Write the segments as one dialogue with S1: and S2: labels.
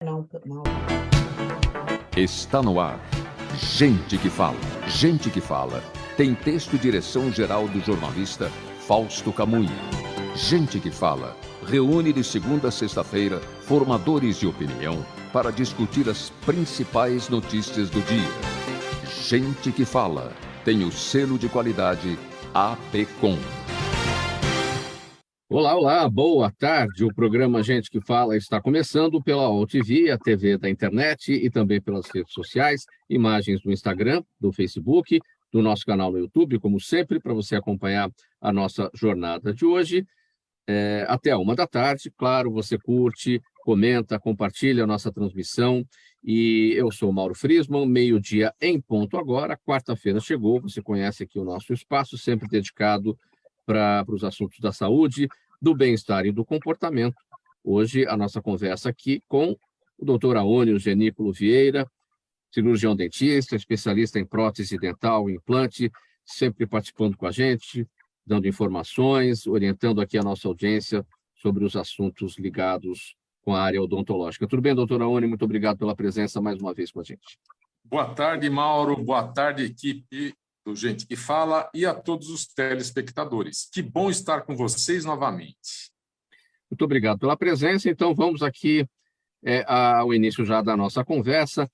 S1: Não, não.
S2: Está no ar. Gente que fala. Gente que fala. Tem texto e direção geral do jornalista Fausto Camunha. Gente que fala. Reúne de segunda a sexta-feira formadores de opinião para discutir as principais notícias do dia. Gente que fala. Tem o selo de qualidade APCOM.
S3: Olá, olá, boa tarde. O programa Gente que Fala está começando pela UOL TV, a TV da internet e também pelas redes sociais, imagens do Instagram, do Facebook, do nosso canal no YouTube, como sempre, para você acompanhar a nossa jornada de hoje. Até 13h, claro, você curte, comenta, compartilha a nossa transmissão. E eu sou Mauro Friesman, meio-dia em ponto agora, quarta-feira chegou, você conhece aqui o nosso espaço, sempre dedicado para os assuntos da saúde, do bem-estar e do comportamento. Hoje, a nossa conversa aqui com o doutor Aônio Genículo Vieira, cirurgião dentista, especialista em prótese dental e implante, sempre participando com a gente, dando informações, orientando aqui a nossa audiência sobre os assuntos ligados com a área odontológica. Tudo bem, doutor Aônio? Muito obrigado pela presença mais uma vez com a gente.
S4: Boa tarde, Mauro. Boa tarde, equipe do Gente que Fala e a todos os telespectadores. Que bom estar com vocês novamente.
S3: Muito obrigado pela presença. Então, vamos aqui ao início já da nossa conversa.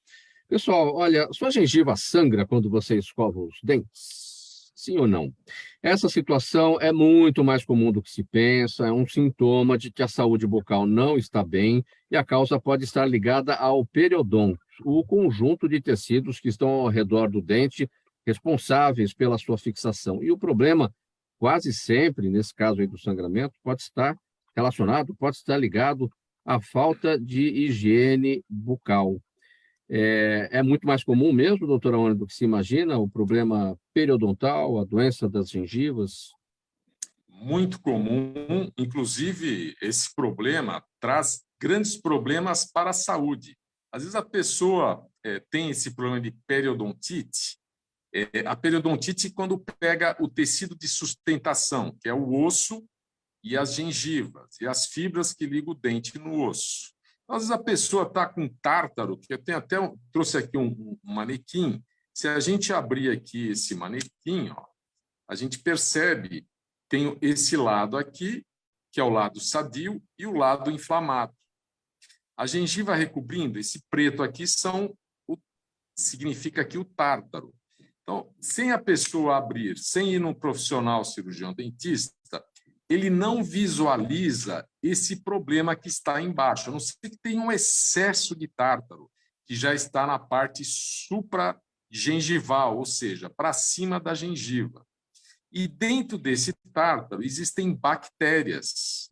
S3: Pessoal, olha, sua gengiva sangra quando você escova os dentes? Sim ou não? Essa situação é muito mais comum do que se pensa, é um sintoma de que a saúde bucal não está bem e a causa pode estar ligada ao periodonto, o conjunto de tecidos que estão ao redor do dente responsáveis pela sua fixação. E o problema, quase sempre, nesse caso aí do sangramento, pode estar relacionado, pode estar ligado à falta de higiene bucal. É muito mais comum mesmo, doutora Aônio, do que se imagina, o problema periodontal, a doença das gengivas?
S4: Muito comum, inclusive esse problema traz grandes problemas para a saúde. Às vezes a pessoa tem esse problema de periodontite. A periodontite quando pega o tecido de sustentação, que é o osso e as gengivas, e as fibras que ligam o dente no osso. Às vezes a pessoa está com tártaro, que eu tenho até trouxe aqui um manequim. Se a gente abrir aqui esse manequim, ó, a gente percebe tem esse lado aqui, que é o lado sadio, e o lado inflamado. A gengiva recobrindo, esse preto aqui significa aqui o tártaro. Então, sem a pessoa abrir, sem ir num profissional cirurgião dentista, ele não visualiza esse problema que está embaixo. A não ser que tenha um excesso de tártaro, que já está na parte supragengival, ou seja, para cima da gengiva. E dentro desse tártaro existem bactérias.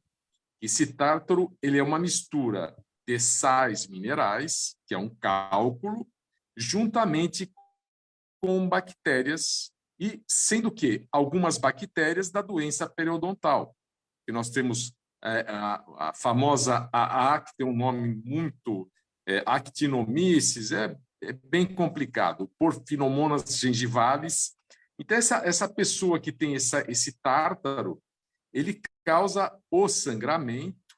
S4: Esse tártaro ele é uma mistura de sais minerais, que é um cálculo, juntamente com bactérias, e sendo que algumas bactérias da doença periodontal, que nós temos a famosa AA, que tem um nome muito actinomyces, é bem complicado, porfinomonas gengivales. Então, essa pessoa que tem esse tártaro, ele causa o sangramento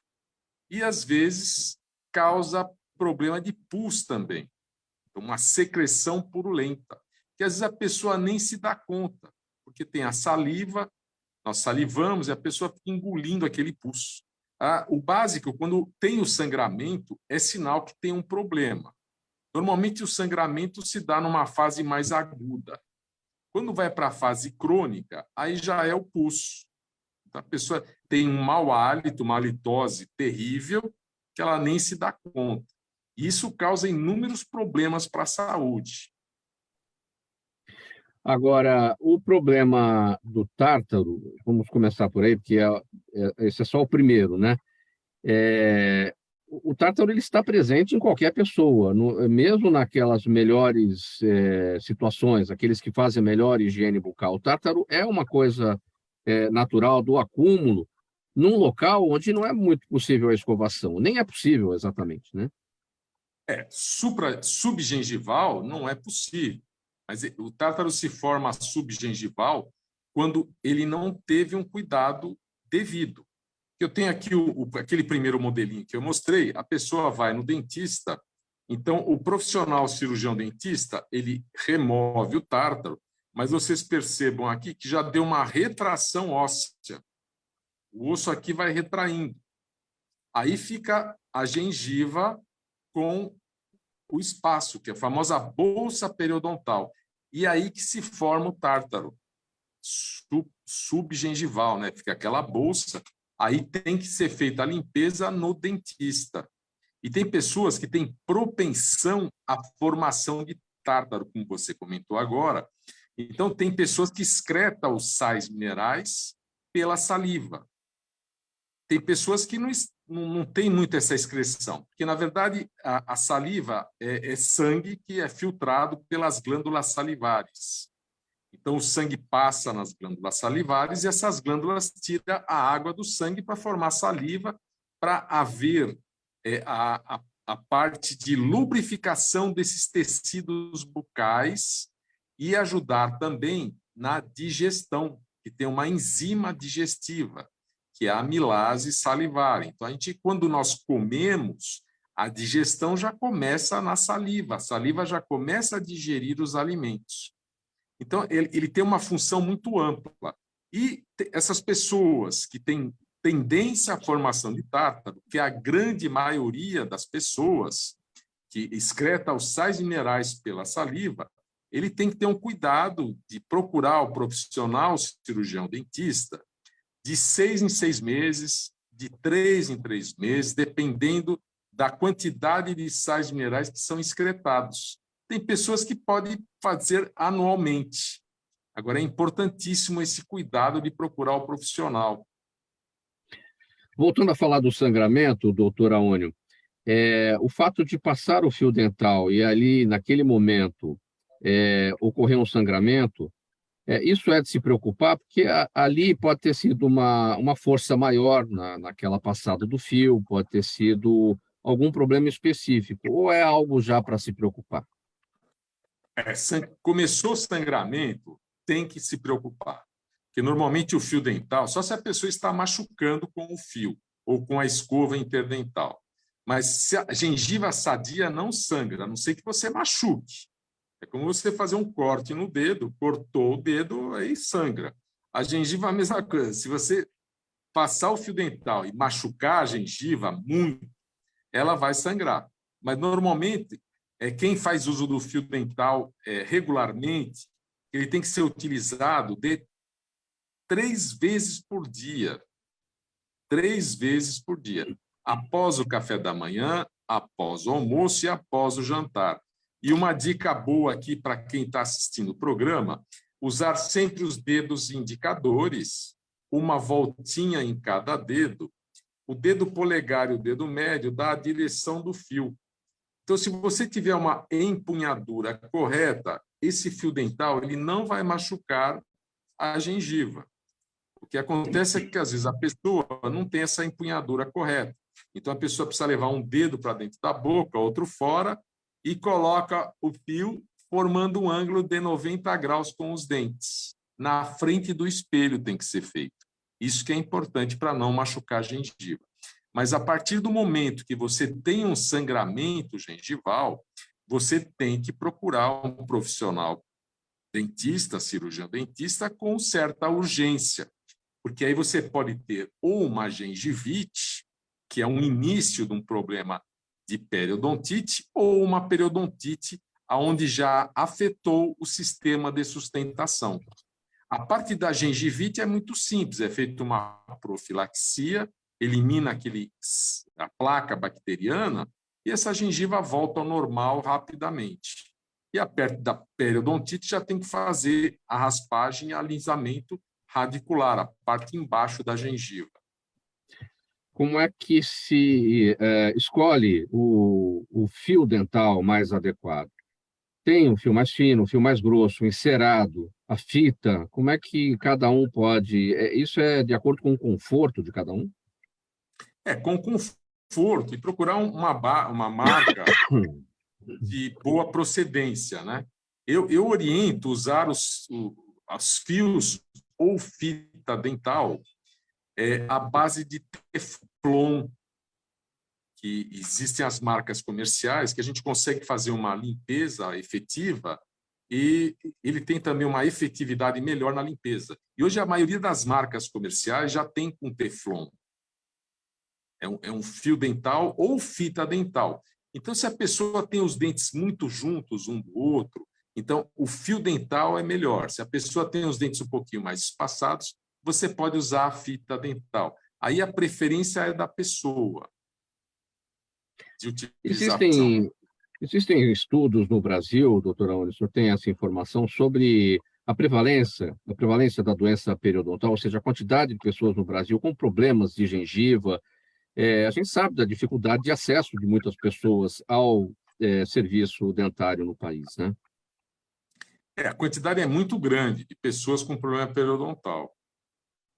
S4: e, às vezes, causa problema de pus também, uma secreção purulenta, que às vezes a pessoa nem se dá conta, porque tem a saliva, nós salivamos e a pessoa fica engolindo aquele pus. O básico, quando tem o sangramento, é sinal que tem um problema. Normalmente o sangramento se dá numa fase mais aguda. Quando vai para a fase crônica, aí já é o pus. Então, a pessoa tem um mau hálito, uma halitose terrível, que ela nem se dá conta. E isso causa inúmeros problemas para a saúde.
S3: Agora, o problema do tártaro, vamos começar por aí, porque esse é só o primeiro, né? O tártaro ele está presente em qualquer pessoa, mesmo naquelas melhores situações, aqueles que fazem melhor higiene bucal. O tártaro é uma coisa natural do acúmulo num local onde não é muito possível a escovação, nem é possível exatamente, né?
S4: Subgengival não é possível, mas o tártaro se forma subgengival quando ele não teve um cuidado devido. Eu tenho aqui aquele primeiro modelinho que eu mostrei, a pessoa vai no dentista, então o profissional cirurgião dentista, ele remove o tártaro, mas vocês percebam aqui que já deu uma retração óssea. O osso aqui vai retraindo. Aí fica a gengiva com o espaço, que é a famosa bolsa periodontal. E aí que se forma o tártaro subgengival, né? Fica aquela bolsa. Aí tem que ser feita a limpeza no dentista. E tem pessoas que têm propensão à formação de tártaro, como você comentou agora. Então, tem pessoas que excretam os sais minerais pela saliva. Tem pessoas que não têm muito essa excreção, porque, na verdade, a saliva é sangue que é filtrado pelas glândulas salivares. Então, o sangue passa nas glândulas salivares e essas glândulas tiram a água do sangue para formar saliva, para haver a parte de lubrificação desses tecidos bucais e ajudar também na digestão, que tem uma enzima digestiva, que é a amilase salivar. Então, quando nós comemos, a digestão já começa na saliva, a saliva já começa a digerir os alimentos. Então, ele tem uma função muito ampla. E essas pessoas que têm tendência à formação de tártaro, que é a grande maioria das pessoas que excreta os sais minerais pela saliva, ele tem que ter um cuidado de procurar o profissional cirurgião dentista de 6 em 6 meses, de 3 em 3 meses, dependendo da quantidade de sais minerais que são excretados. Tem pessoas que podem fazer anualmente. Agora, é importantíssimo esse cuidado de procurar o profissional.
S3: Voltando a falar do sangramento, doutor Aônio, o fato de passar o fio dental e ali, naquele momento, ocorrer um sangramento, isso é de se preocupar, porque ali pode ter sido uma força maior naquela passada do fio, pode ter sido algum problema específico, ou é algo já para se preocupar?
S4: Começou o sangramento, tem que se preocupar. Porque normalmente o fio dental, só se a pessoa está machucando com o fio ou com a escova interdental. Mas se a gengiva sadia não sangra, a não ser que você machuque. É como você fazer um corte no dedo, cortou o dedo, aí sangra. A gengiva é a mesma coisa. Se você passar o fio dental e machucar a gengiva muito, ela vai sangrar. Mas, normalmente, quem faz uso do fio dental regularmente, ele tem que ser utilizado 3 vezes por dia. 3 vezes por dia. Após o café da manhã, após o almoço e após o jantar. E uma dica boa aqui para quem está assistindo o programa, usar sempre os dedos indicadores, uma voltinha em cada dedo. O dedo polegar e o dedo médio dá a direção do fio. Então, se você tiver uma empunhadura correta, esse fio dental ele não vai machucar a gengiva. O que acontece é que, às vezes, a pessoa não tem essa empunhadura correta. Então, a pessoa precisa levar um dedo para dentro da boca, outro fora, e coloca o fio formando um ângulo de 90 graus com os dentes. Na frente do espelho tem que ser feito. Isso que é importante para não machucar a gengiva. Mas a partir do momento que você tem um sangramento gengival, você tem que procurar um profissional dentista, cirurgião dentista, com certa urgência. Porque aí você pode ter ou uma gengivite, que é um início de um problema de periodontite, ou uma periodontite onde já afetou o sistema de sustentação. A parte da gengivite é muito simples, é feita uma profilaxia, elimina a placa bacteriana e essa gengiva volta ao normal rapidamente. E a parte da periodontite já tem que fazer a raspagem e alisamento radicular, a parte embaixo da gengiva.
S3: Como é que se escolhe o fio dental mais adequado? Tem um fio mais fino, um fio mais grosso, um encerado, a fita. Como é que cada um pode... Isso é de acordo com o conforto de cada um?
S4: Com conforto e procurar uma marca de boa procedência, né? Eu oriento usar os fios ou fita dental à base de Teflon, que existem as marcas comerciais, que a gente consegue fazer uma limpeza efetiva e ele tem também uma efetividade melhor na limpeza. E hoje a maioria das marcas comerciais já tem com Teflon. É um fio dental ou fita dental. Então, se a pessoa tem os dentes muito juntos um do outro, então o fio dental é melhor. Se a pessoa tem os dentes um pouquinho mais espaçados, você pode usar a fita dental. Aí a preferência é da pessoa de utilização.
S3: Existem estudos no Brasil, doutor Aone, o senhor tem essa informação sobre a prevalência da doença periodontal, ou seja, a quantidade de pessoas no Brasil com problemas de gengiva. A gente sabe da dificuldade de acesso de muitas pessoas ao serviço dentário no país, né?
S4: A quantidade é muito grande de pessoas com problema periodontal.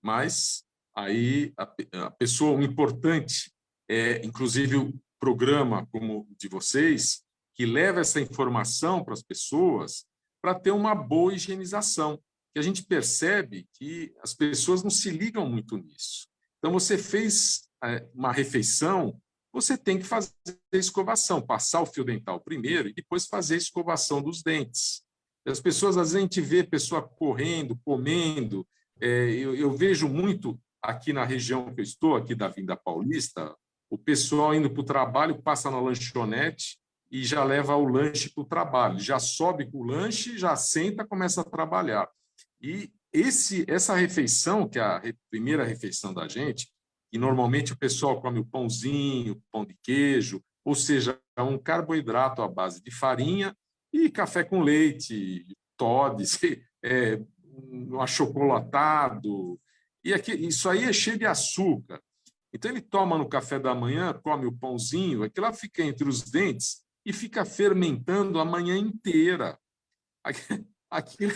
S4: Mas aí a pessoa, o importante é, inclusive, o programa como o de vocês, que leva essa informação para as pessoas para ter uma boa higienização. Que a gente percebe que as pessoas não se ligam muito nisso. Então, você fez uma refeição, você tem que fazer a escovação, passar o fio dental primeiro e depois fazer a escovação dos dentes. As pessoas, às vezes, a gente vê a pessoa correndo, comendo. Eu vejo muito aqui na região que eu estou, aqui da Vinda Paulista, o pessoal indo para o trabalho, passa na lanchonete e já leva o lanche para o trabalho. Já sobe com o lanche, já senta, começa a trabalhar. E essa refeição, que é a primeira refeição da gente, e normalmente o pessoal come o pãozinho, pão de queijo, ou seja, um carboidrato à base de farinha e café com leite, Todds, um achocolatado. E isso aí é cheio de açúcar. Então, ele toma no café da manhã, come o pãozinho, aquilo lá fica entre os dentes e fica fermentando a manhã inteira. Aquilo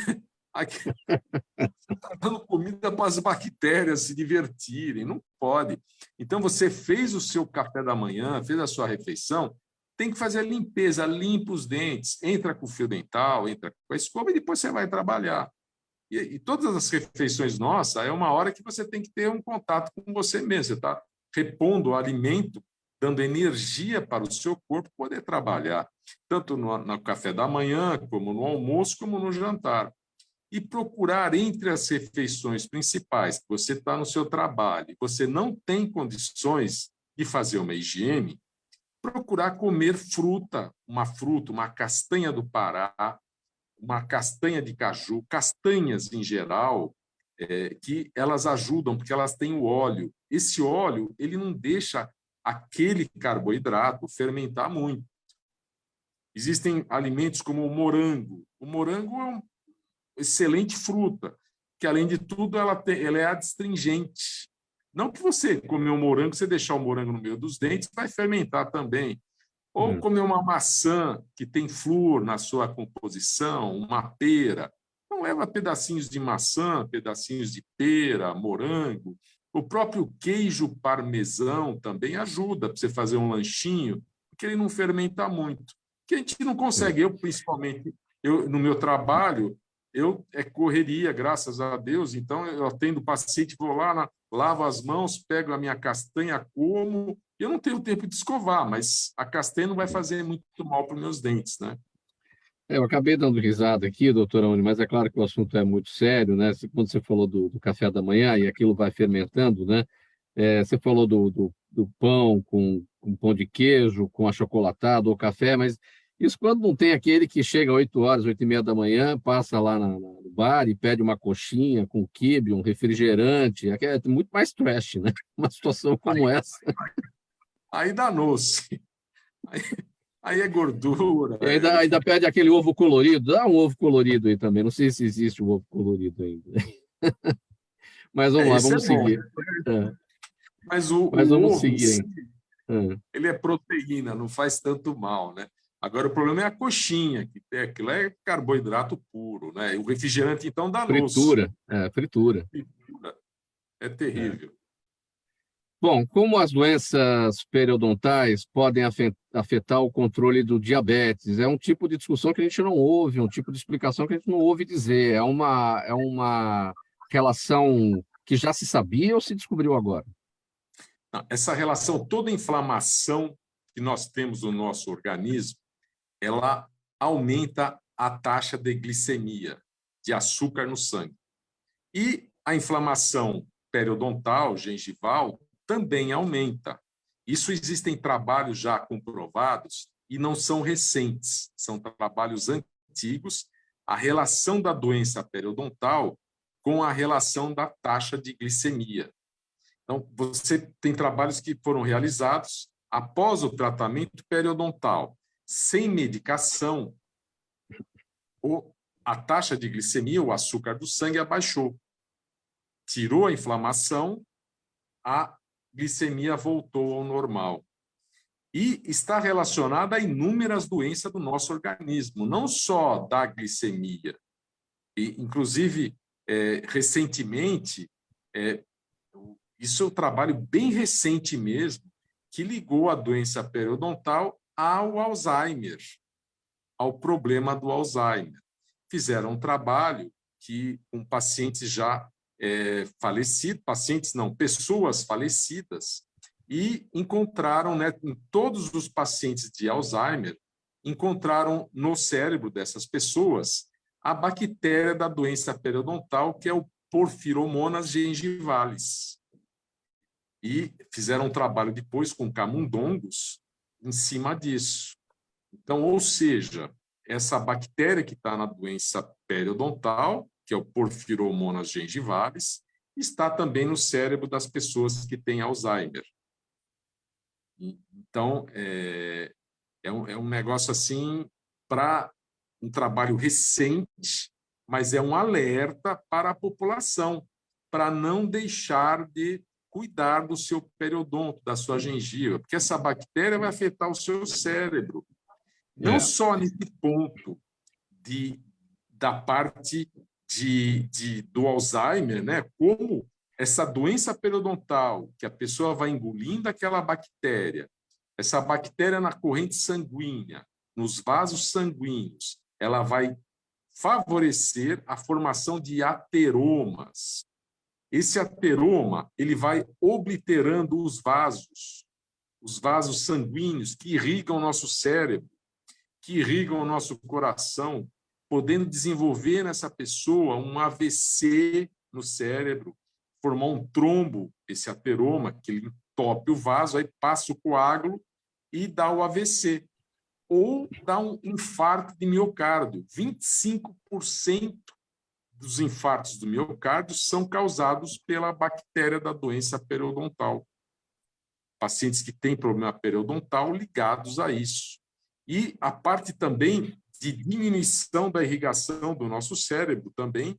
S4: está dando comida para as bactérias se divertirem, não pode. Então, você fez o seu café da manhã, fez a sua refeição, tem que fazer a limpeza, limpa os dentes, entra com o fio dental, entra com a escova e depois você vai trabalhar. E todas as refeições nossas, é uma hora que você tem que ter um contato com você mesmo. Você está repondo o alimento, dando energia para o seu corpo poder trabalhar, tanto no café da manhã, como no almoço, como no jantar. E procurar entre as refeições principais, que você está no seu trabalho, você não tem condições de fazer uma higiene, procurar comer fruta, uma castanha do Pará, uma castanha de caju, castanhas em geral, que elas ajudam, porque elas têm o óleo. Esse óleo ele não deixa aquele carboidrato fermentar muito. Existem alimentos como o morango. O morango é uma excelente fruta, que, além de tudo, ela é adstringente. Não que você comer um morango, você deixar o morango no meio dos dentes, vai fermentar também. Ou comer uma maçã que tem flúor na sua composição, uma pera. Então, leva pedacinhos de maçã, pedacinhos de pera, morango. O próprio queijo parmesão também ajuda para você fazer um lanchinho, porque ele não fermenta muito. Que a gente não consegue. Eu, principalmente, no meu trabalho, é correria, graças a Deus. Então, eu atendo o paciente, vou lá, lavo as mãos, pego a minha castanha, como. Eu não tenho tempo de escovar, mas a castanha não vai fazer muito mal para os meus dentes, né?
S3: Eu acabei dando risada aqui, doutora Aone, mas é claro que o assunto é muito sério, né? Quando você falou do café da manhã e aquilo vai fermentando, né? Você falou do pão com pão de queijo, com achocolatado ou café, mas isso quando não tem aquele que chega às 8 horas, 8h30 da manhã, passa lá no bar e pede uma coxinha com quibe, um refrigerante, é muito mais trash, né? Uma situação como essa.
S4: Aí danou-se. Aí é gordura.
S3: E ainda pede aquele ovo colorido. Dá um ovo colorido aí também. Não sei se existe o ovo colorido ainda. Mas vamos lá, vamos seguir.
S4: Mas
S3: vamos
S4: ovo,
S3: seguir.
S4: Ele é proteína, não faz tanto mal, né? Agora, o problema é a coxinha, que aquilo é carboidrato puro, né? O refrigerante, então, danou-se.
S3: Fritura.
S4: É terrível.
S3: Bom, como as doenças periodontais podem afetar o controle do diabetes? É um tipo de discussão que a gente não ouve, um tipo de explicação que a gente não ouve dizer. É uma relação que já se sabia ou se descobriu agora?
S4: Essa relação, toda inflamação que nós temos no nosso organismo, ela aumenta a taxa de glicemia, de açúcar no sangue. E a inflamação periodontal, gengival, também aumenta. Isso existem trabalhos já comprovados e não são recentes, são trabalhos antigos, a relação da doença periodontal com a relação da taxa de glicemia. Então, você tem trabalhos que foram realizados após o tratamento periodontal, sem medicação, a taxa de glicemia, o açúcar do sangue, abaixou. Tirou a inflamação, a glicemia voltou ao normal. E está relacionada a inúmeras doenças do nosso organismo, não só da glicemia. E, inclusive, recentemente, isso é um trabalho bem recente mesmo, que ligou a doença periodontal ao Alzheimer, ao problema do Alzheimer. Fizeram um trabalho com pacientes já falecidos, pessoas falecidas, e encontraram, né, em todos os pacientes de Alzheimer, encontraram no cérebro dessas pessoas a bactéria da doença periodontal, que é o Porphyromonas gingivalis. E fizeram um trabalho depois com camundongos em cima disso. Então, ou seja, essa bactéria que está na doença periodontal, que é o Porphyromonas gingivalis, está também no cérebro das pessoas que têm Alzheimer. Então, é um negócio assim para um trabalho recente, mas é um alerta para a população, para não deixar de cuidar do seu periodonto, da sua gengiva, porque essa bactéria vai afetar o seu cérebro. Não só nesse ponto da parte do Alzheimer, né? Como essa doença periodontal, que a pessoa vai engolindo aquela bactéria, essa bactéria na corrente sanguínea, nos vasos sanguíneos, ela vai favorecer a formação de ateromas. Esse ateroma, ele vai obliterando os vasos sanguíneos que irrigam o nosso cérebro, que irrigam o nosso coração, podendo desenvolver nessa pessoa um AVC no cérebro, formar um trombo, esse ateroma, que ele entope o vaso, aí passa o coágulo e dá o AVC. Ou dá um infarto de miocárdio. 25% dos infartos do miocárdio são causados pela bactéria da doença periodontal. Pacientes que têm problema periodontal ligados a isso. E a parte também de diminuição da irrigação do nosso cérebro, também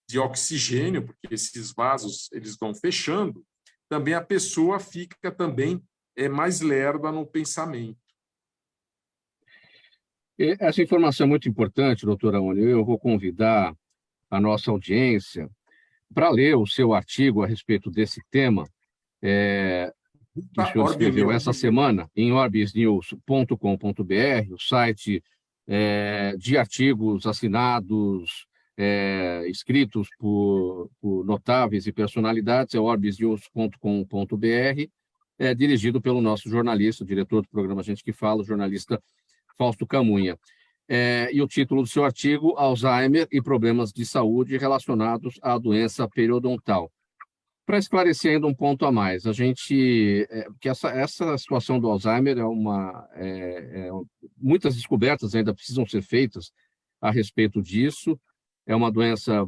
S4: de oxigênio, porque esses vasos eles vão fechando, também a pessoa fica também mais lerda no pensamento.
S3: Essa informação é muito importante, doutora Oni. Eu vou convidar a nossa audiência para ler o seu artigo a respeito desse tema, que o senhor escreveu essa semana em orbisnews.com.br, o site de artigos assinados, escritos por notáveis e personalidades, é orbisnews.com.br, dirigido pelo nosso jornalista, o diretor do programa Gente que Fala, o jornalista Fausto Camunha. E o título do seu artigo, Alzheimer e problemas de saúde relacionados à doença periodontal. Para esclarecer ainda um ponto a mais, que essa situação do Alzheimer muitas descobertas ainda precisam ser feitas a respeito disso. É uma doença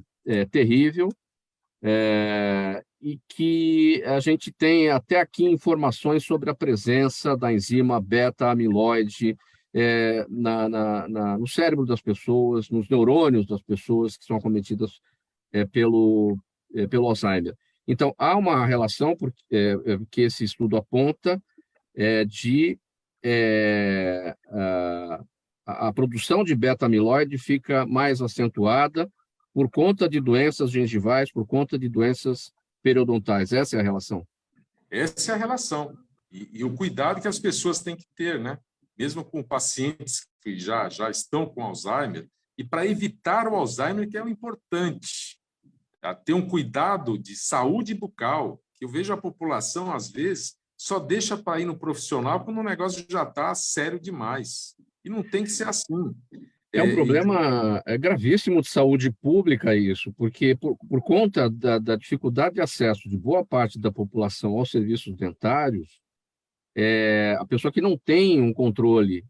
S3: terrível, e que a gente tem até aqui informações sobre a presença da enzima beta-amiloide no cérebro das pessoas, nos neurônios das pessoas que são acometidas pelo Alzheimer. Então, há uma relação que esse estudo aponta a produção de beta-amiloide fica mais acentuada por conta de doenças gengivais, por conta de doenças periodontais. Essa é a relação?
S4: Essa é a relação. E o cuidado que as pessoas têm que ter, né? Mesmo com pacientes que já estão com Alzheimer, e para evitar o Alzheimer, que é o importante. a ter um cuidado de saúde bucal, que eu vejo a população, às vezes, só deixa para ir no profissional quando o negócio já está sério demais. E não tem que ser assim.
S3: É um problema gravíssimo de saúde pública isso, porque por conta da dificuldade de acesso de boa parte da população aos serviços dentários, a pessoa que não tem um controle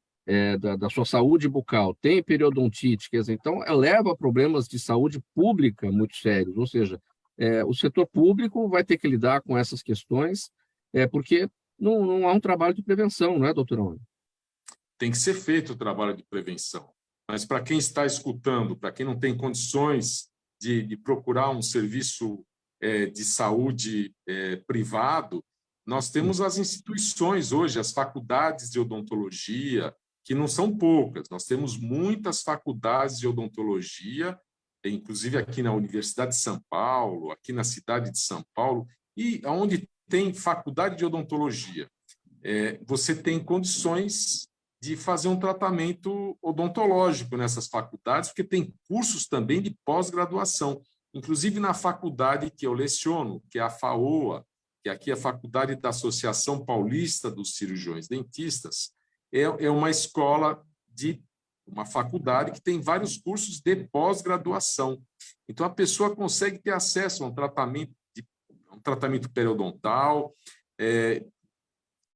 S3: da sua saúde bucal, tem periodontite, quer dizer, então leva a problemas de saúde pública muito sérios, ou seja, o setor público vai ter que lidar com essas questões, porque não há um trabalho de prevenção, não é, doutor Aone?
S4: Tem que ser feito o trabalho de prevenção. Mas para quem está escutando, para quem não tem condições de procurar um serviço de saúde privado, nós temos as instituições hoje, as faculdades de odontologia, que não são poucas. Nós temos muitas faculdades de odontologia, inclusive aqui na Universidade de São Paulo, aqui na cidade de São Paulo, e onde tem faculdade de odontologia, você tem condições de fazer um tratamento odontológico nessas faculdades, porque tem cursos também de pós-graduação. Inclusive na faculdade que eu leciono, que é a FAOA, que aqui é a Faculdade da Associação Paulista dos Cirurgiões Dentistas, é uma escola uma faculdade que tem vários cursos de pós-graduação. Então, a pessoa consegue ter acesso a um tratamento periodontal,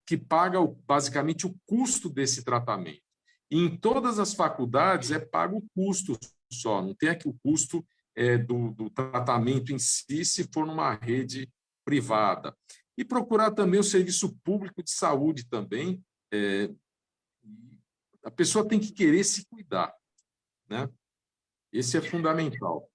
S4: que paga basicamente o custo desse tratamento. E em todas as faculdades é pago o custo só, não tem aqui o custo do tratamento em si, se for numa rede privada. E procurar também o serviço público de saúde também. A pessoa tem que querer se cuidar, né? Esse é fundamental.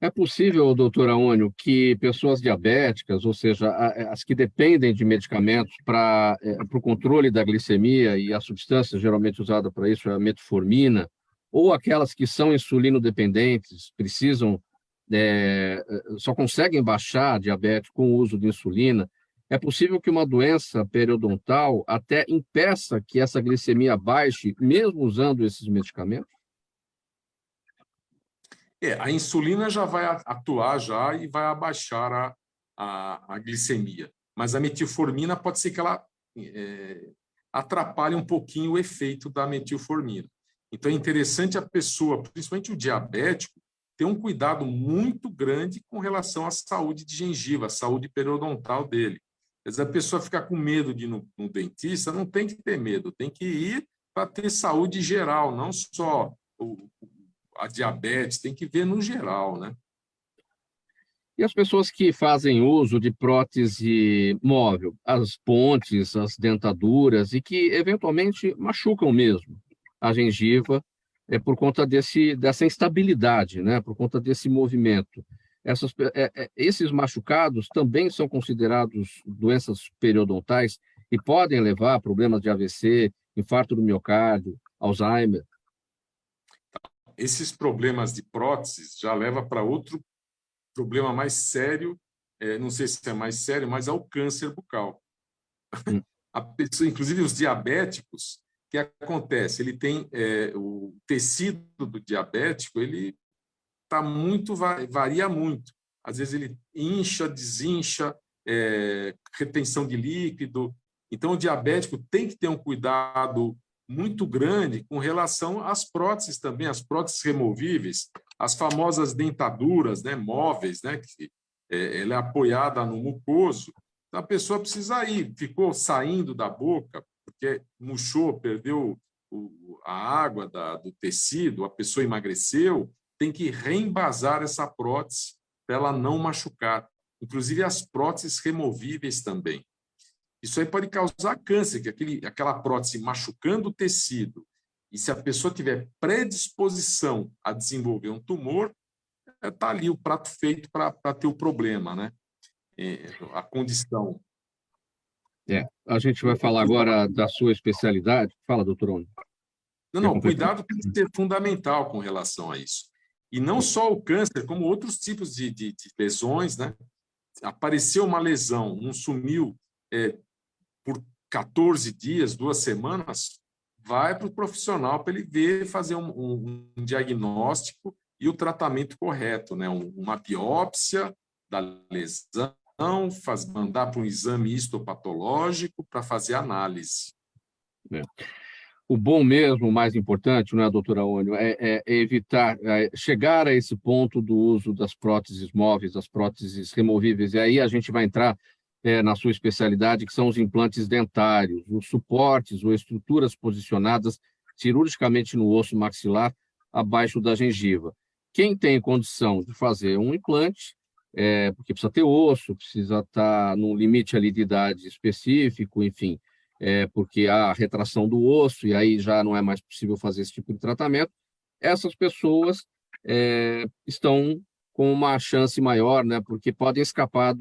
S3: É possível, doutor Aônio, que pessoas diabéticas, ou seja, as que dependem de medicamentos para o controle da glicemia, e a substância geralmente usada para isso é a metformina, ou aquelas que são insulino-dependentes, só conseguem baixar diabetes com o uso de insulina, é possível que uma doença periodontal até impeça que essa glicemia baixe, mesmo usando esses medicamentos?
S4: A insulina já vai atuar já e vai abaixar a glicemia. Mas a metilformina pode ser que ela atrapalhe um pouquinho o efeito da metilformina. Então, é interessante a pessoa, principalmente o diabético, ter um cuidado muito grande com relação à saúde de gengiva, à saúde periodontal dele. Às vezes a pessoa fica com medo de ir no dentista, não tem que ter medo, tem que ir para ter saúde geral, não só a diabetes, tem que ver no geral, né?
S3: E as pessoas que fazem uso de prótese móvel, as pontes, as dentaduras, e que eventualmente machucam mesmo a gengiva, por conta dessa instabilidade, né? Por conta desse movimento. Esses machucados também são considerados doenças periodontais e podem levar a problemas de AVC, infarto do miocárdio, Alzheimer.
S4: Esses problemas de próteses já levam para outro problema mais sério, não sei se é mais sério, mas é o câncer bucal. A pessoa, inclusive os diabéticos, o que acontece? Ele tem o tecido do diabético, ele varia muito. Às vezes ele incha, desincha, retenção de líquido. Então, o diabético tem que ter um cuidado muito grande com relação às próteses também, as próteses removíveis, as famosas dentaduras, né, móveis, né, que ela é apoiada no mucoso. Então, a pessoa precisa ir, ficou saindo da boca, porque murchou, perdeu a água do tecido, a pessoa emagreceu, tem que reembasar essa prótese para ela não machucar. Inclusive as próteses removíveis também. Isso aí pode causar câncer, que aquela prótese machucando o tecido, e se a pessoa tiver predisposição a desenvolver um tumor, está ali o prato feito para ter o problema, né? A condição.
S3: A gente vai falar agora da sua especialidade. Fala, doutor Oni.
S4: Não, cuidado tem que ser fundamental com relação a isso. E não só o câncer, como outros tipos de lesões, né? Apareceu uma lesão, não sumiu por 14 dias, 2 semanas, vai para o profissional para ele ver, fazer um diagnóstico e o tratamento correto, né? Uma biópsia da lesão, mandar para um exame histopatológico para fazer análise.
S3: O bom mesmo, o mais importante, não é, doutora Ônio, é evitar chegar a esse ponto do uso das próteses móveis, das próteses removíveis. E aí a gente vai entrar na sua especialidade, que são os implantes dentários, os suportes ou estruturas posicionadas cirurgicamente no osso maxilar abaixo da gengiva. Quem tem condição de fazer um implante, porque precisa ter osso, precisa estar num limite ali de idade específico, enfim, porque há retração do osso e aí já não é mais possível fazer esse tipo de tratamento, essas pessoas estão com uma chance maior, né, porque podem escapar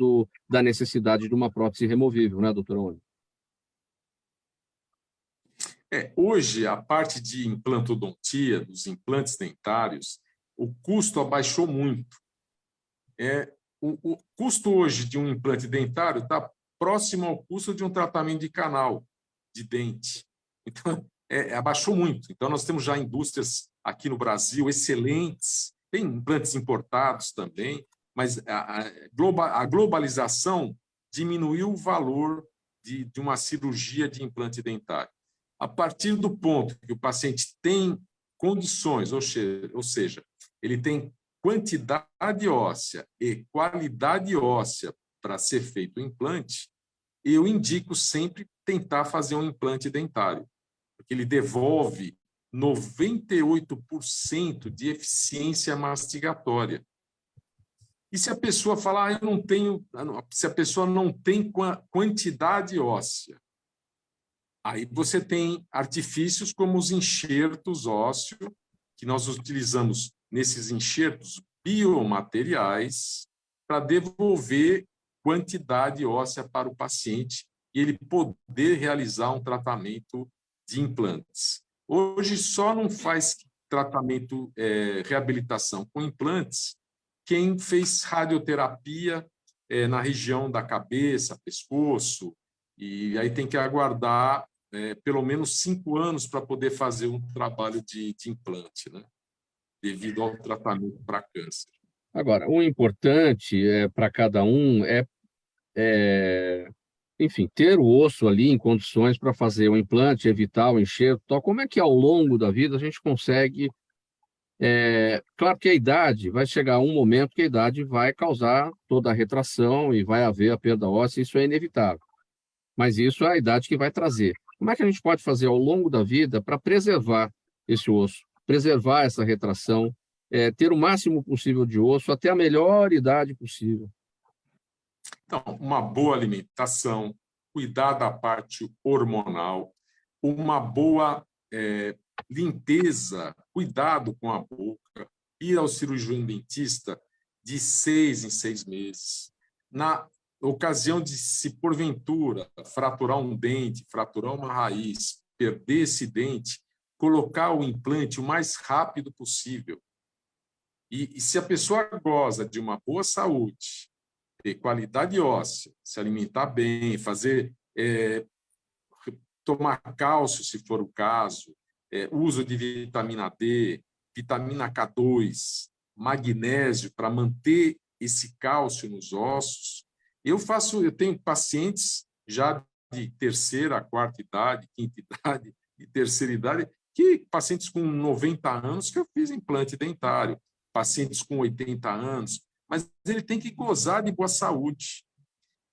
S3: da necessidade de uma prótese removível, né, doutora Ônio?
S4: Hoje, a parte de implantodontia, dos implantes dentários, o custo abaixou muito. O custo hoje de um implante dentário está próximo ao custo de um tratamento de canal de dente. Então, abaixou muito. Então, nós temos já indústrias aqui no Brasil excelentes, tem implantes importados também, mas a globalização diminuiu o valor de uma cirurgia de implante dentário. A partir do ponto que o paciente tem condições, ou seja, ele tem quantidade óssea e qualidade óssea para ser feito o implante, eu indico sempre tentar fazer um implante dentário, porque ele devolve 98% de eficiência mastigatória. E se a pessoa falar, eu não tenho, se a pessoa não tem quantidade óssea, aí você tem artifícios como os enxertos ósseos, que nós utilizamos nesses enxertos biomateriais para devolver quantidade óssea para o paciente e ele poder realizar um tratamento de implantes. Hoje só não faz tratamento, reabilitação com implantes, quem fez radioterapia na região da cabeça, pescoço, e aí tem que aguardar pelo menos 5 anos para poder fazer um trabalho de implante, né? Devido ao tratamento para câncer.
S3: Agora, o importante para cada um enfim, ter o osso ali em condições para fazer o implante, evitar o enxerto, tal. Como é que ao longo da vida a gente consegue... claro que a idade, vai chegar um momento que a idade vai causar toda a retração e vai haver a perda óssea, isso é inevitável. Mas isso é a idade que vai trazer. Como é que a gente pode fazer ao longo da vida para preservar esse osso, preservar essa retração, ter o máximo possível de osso até a melhor idade possível?
S4: Então, uma boa alimentação, cuidar da parte hormonal, uma boa limpeza, cuidado com a boca, ir ao cirurgião dentista de 6 em 6 meses. Na ocasião de, se porventura, fraturar um dente, fraturar uma raiz, perder esse dente, colocar o implante o mais rápido possível. E se a pessoa goza de uma boa saúde, ter qualidade óssea, se alimentar bem, tomar cálcio, se for o caso, uso de vitamina D, vitamina K2, magnésio, para manter esse cálcio nos ossos. Eu tenho pacientes já de terceira, quarta idade, quinta idade e terceira idade, pacientes com 90 anos que eu fiz implante dentário, pacientes com 80 anos, mas ele tem que gozar de boa saúde.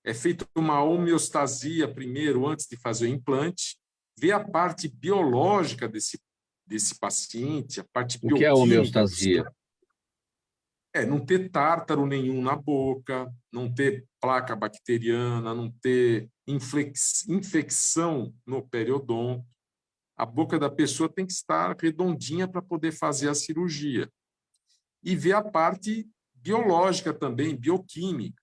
S4: É feita uma homeostasia primeiro, antes de fazer o implante, ver a parte biológica desse paciente, a parte bioquímica.
S3: O que é a homeostasia?
S4: Não ter tártaro nenhum na boca, não ter placa bacteriana, não ter infecção no periodonto. A boca da pessoa tem que estar redondinha para poder fazer a cirurgia. E ver a parte biológica também, bioquímica,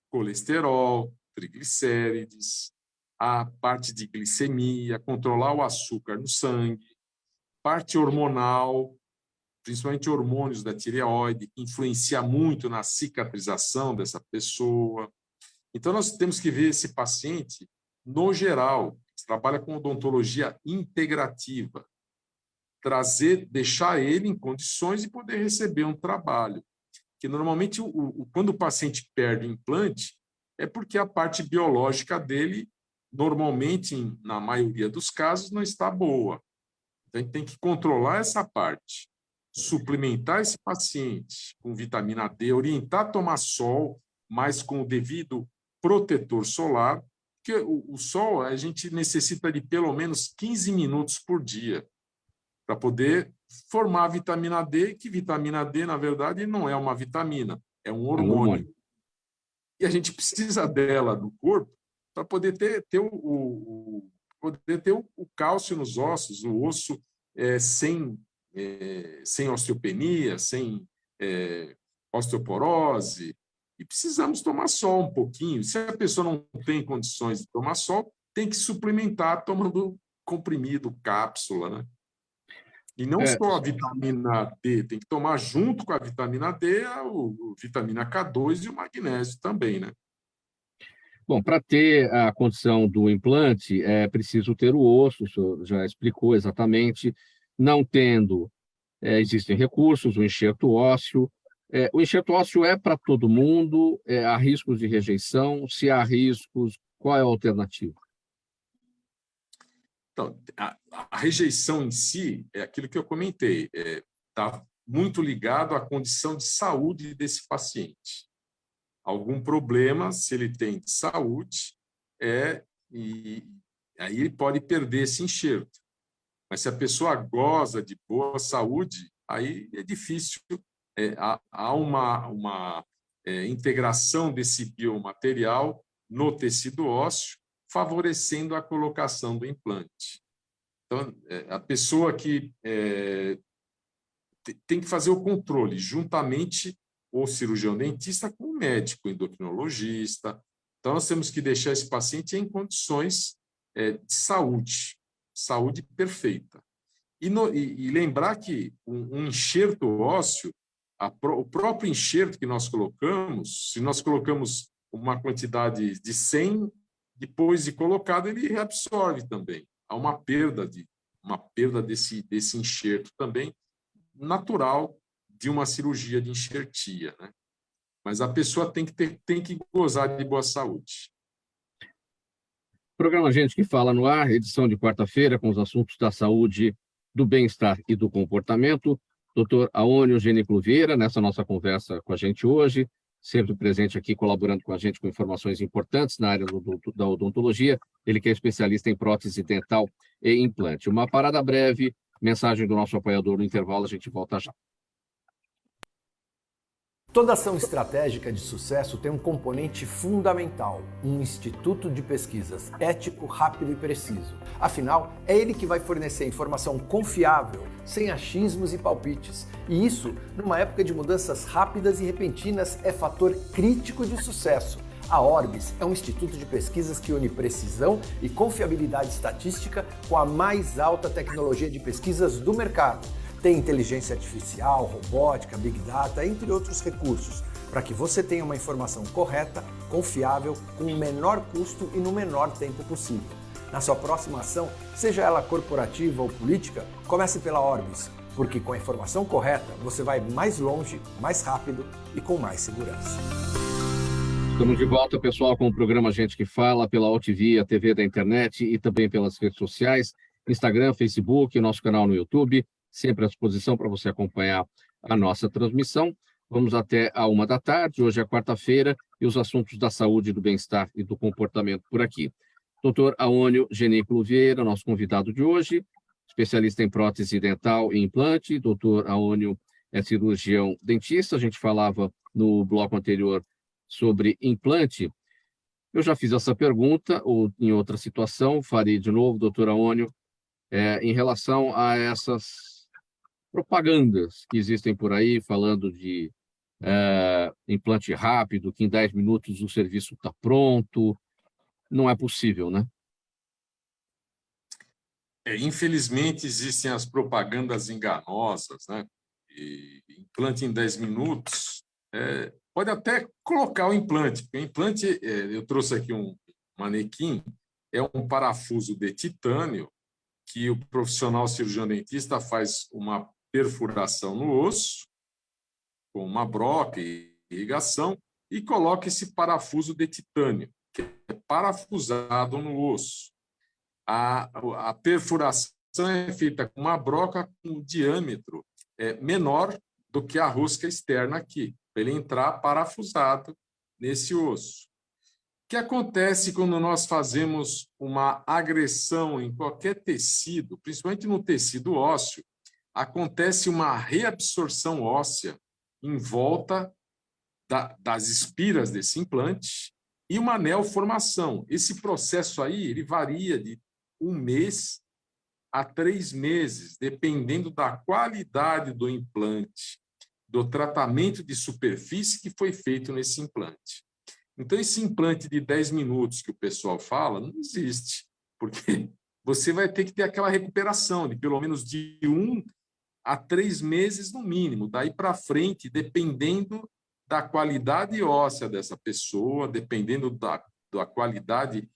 S4: colesterol, triglicérides, a parte de glicemia, controlar o açúcar no sangue, parte hormonal, principalmente hormônios da tireoide, que influencia muito na cicatrização dessa pessoa. Então, nós temos que ver esse paciente no geral. Trabalha com odontologia integrativa. deixar ele em condições de poder receber um trabalho. Que normalmente, quando o paciente perde o implante, é porque a parte biológica dele, normalmente, na maioria dos casos, não está boa. Então, a gente tem que controlar essa parte, suplementar esse paciente com vitamina D, orientar a tomar sol, mas com o devido protetor solar, porque o sol a gente necessita de pelo menos 15 minutos por dia para poder formar a vitamina D, que vitamina D, na verdade, não é uma vitamina, é um
S3: É um hormônio.
S4: hormônio. E a gente precisa dela no corpo para poder ter o cálcio nos ossos, o osso sem osteopenia, sem osteoporose. E precisamos tomar sol um pouquinho. Se a pessoa não tem condições de tomar sol, tem que suplementar tomando comprimido, cápsula, né? E não só a vitamina D, tem que tomar junto com a vitamina D a vitamina K2 e o magnésio também, né?
S3: Bom, para ter a condição do implante, é preciso ter o osso, o senhor já explicou exatamente. Não tendo, existem recursos, o enxerto ósseo. O enxerto ósseo é para todo mundo? Há riscos de rejeição? Se há riscos, qual é a alternativa?
S4: Então, a rejeição em si é aquilo que eu comentei, está muito ligado à condição de saúde desse paciente. Algum problema, se ele tem de saúde, e aí ele pode perder esse enxerto. Mas se a pessoa goza de boa saúde, aí é difícil. Há uma integração desse biomaterial no tecido ósseo, favorecendo a colocação do implante. Então, a pessoa que tem que fazer o controle, juntamente o cirurgião dentista com o médico endocrinologista. Então, nós temos que deixar esse paciente em condições de saúde perfeita. E lembrar que um enxerto ósseo, o próprio enxerto que nós colocamos, se nós colocamos uma quantidade de 100, depois de colocado, ele reabsorve também. Há uma perda desse enxerto também, natural de uma cirurgia de enxertia, né? Mas a pessoa tem que gozar de boa saúde.
S3: Programa Gente que Fala no Ar, edição de quarta-feira, com os assuntos da saúde, do bem-estar e do comportamento. Dr. Aônio Genículo Vieira, nessa nossa conversa com a gente hoje, sempre presente aqui, colaborando com a gente com informações importantes na área da odontologia. Ele que é especialista em prótese dental e implante. Uma parada breve, mensagem do nosso apoiador no intervalo, a gente volta já.
S1: Toda ação estratégica de sucesso tem um componente fundamental, um instituto de pesquisas ético, rápido e preciso. Afinal, é ele que vai fornecer informação confiável, sem achismos e palpites. E isso, numa época de mudanças rápidas e repentinas, é fator crítico de sucesso. A Orbis é um instituto de pesquisas que une precisão e confiabilidade estatística com a mais alta tecnologia de pesquisas do mercado. Tem inteligência artificial, robótica, big data, entre outros recursos, para que você tenha uma informação correta, confiável, com o menor custo e no menor tempo possível. Na sua próxima ação, seja ela corporativa ou política, comece pela Orbis, porque com a informação correta você vai mais longe, mais rápido e com mais segurança.
S3: Estamos de volta, pessoal, com o programa Gente que Fala, pela OTV, a TV da internet e também pelas redes sociais, Instagram, Facebook, nosso canal no YouTube, sempre à disposição para você acompanhar a nossa transmissão. Vamos até a 13h. Hoje é quarta-feira e os assuntos da saúde, do bem-estar e do comportamento por aqui. Dr. Aônio Genículo Vieira, nosso convidado de hoje, especialista em prótese dental e implante. Dr. Aônio é cirurgião dentista. A gente falava no bloco anterior sobre implante. Eu já fiz essa pergunta, ou em outra situação, farei de novo, doutor Aônio, em relação a essas propagandas que existem por aí, falando de implante rápido, que em 10 minutos o serviço está pronto. Não é possível, né?
S4: Infelizmente, existem as propagandas enganosas, né? E implante em 10 minutos, pode até colocar o implante, porque o implante, eu trouxe aqui um manequim, é um parafuso de titânio que o profissional cirurgião dentista faz uma perfuração no osso, com uma broca e irrigação, e coloca esse parafuso de titânio, que é parafusado no osso. A perfuração é feita com uma broca com diâmetro menor do que a rosca externa aqui, para ele entrar parafusado nesse osso. O que acontece quando nós fazemos uma agressão em qualquer tecido, principalmente no tecido ósseo, acontece uma reabsorção óssea em volta das espiras desse implante e uma neoformação. Esse processo aí ele varia de 1 mês a 3 meses, dependendo da qualidade do implante, do tratamento de superfície que foi feito nesse implante. Então, esse implante de 10 minutos que o pessoal fala, não existe, porque você vai ter que ter aquela recuperação de pelo menos de 1 a 3 meses no mínimo. Daí para frente, dependendo da qualidade óssea dessa pessoa, dependendo da qualidade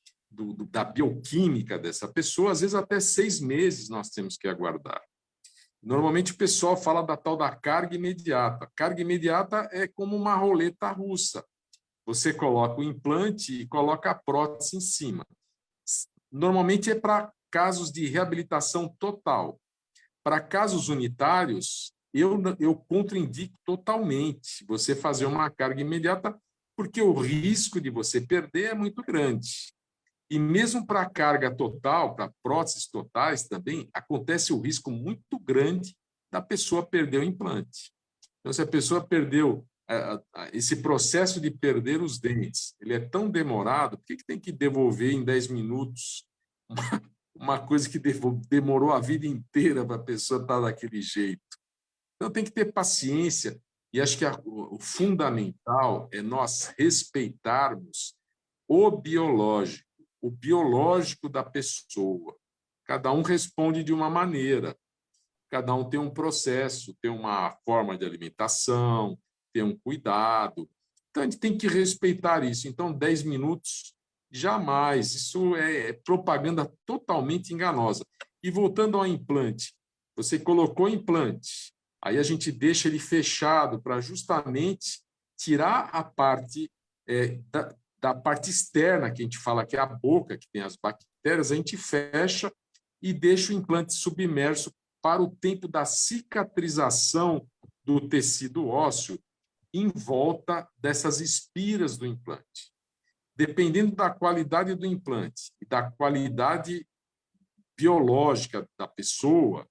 S4: da bioquímica dessa pessoa, às vezes até 6 meses nós temos que aguardar. Normalmente o pessoal fala da tal da carga imediata. Carga imediata é como uma roleta russa. Você coloca o implante e coloca a prótese em cima. Normalmente é para casos de reabilitação total. Para casos unitários, eu contraindico totalmente você fazer uma carga imediata, porque o risco de você perder é muito grande. E mesmo para carga total, para próteses totais também, acontece o risco muito grande da pessoa perder o implante. Então, se a pessoa perdeu esse processo de perder os dentes, ele é tão demorado, por que tem que devolver em 10 minutos uma coisa que demorou a vida inteira para a pessoa estar daquele jeito? Então, tem que ter paciência, e acho que o fundamental é nós respeitarmos o biológico da pessoa. Cada um responde de uma maneira, cada um tem um processo, tem uma forma de alimentação, tem um cuidado. Então, a gente tem que respeitar isso. Então, 10 minutos, jamais. Isso é propaganda totalmente enganosa. E voltando ao implante, você colocou o implante, aí a gente deixa ele fechado para justamente tirar a parte da parte externa, que a gente fala que é a boca, que tem as bactérias, a gente fecha e deixa o implante submerso para o tempo da cicatrização do tecido ósseo em volta dessas espiras do implante. Dependendo da qualidade do implante e da qualidade biológica da pessoa,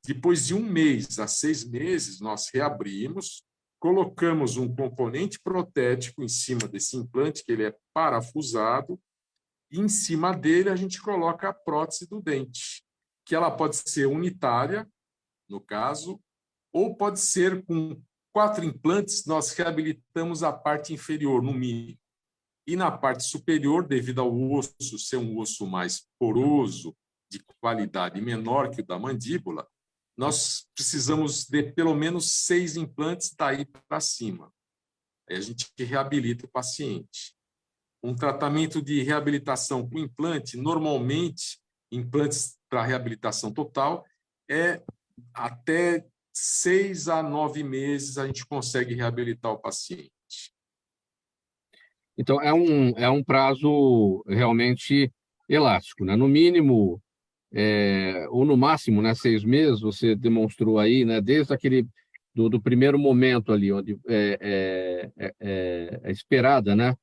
S4: depois de 1 mês a 6 meses, nós reabrimos, colocamos um componente protético em cima desse implante, que ele é parafusado, e em cima dele a gente coloca a prótese do dente, que ela pode ser unitária, no caso, ou pode ser com 4 implantes, nós reabilitamos a parte inferior, no mínimo. E na parte superior, devido ao osso ser um osso mais poroso, de qualidade menor que o da mandíbula, nós precisamos de pelo menos 6 implantes daí para cima. Aí a gente reabilita o paciente. Um tratamento de reabilitação com implante, normalmente, implantes para reabilitação total, até 6 a 9 meses a gente consegue reabilitar o paciente.
S3: Então, é um prazo realmente elástico, né? No mínimo, ou no máximo, né, 6 meses, você demonstrou aí, né, desde aquele do primeiro momento ali, onde é esperada, né,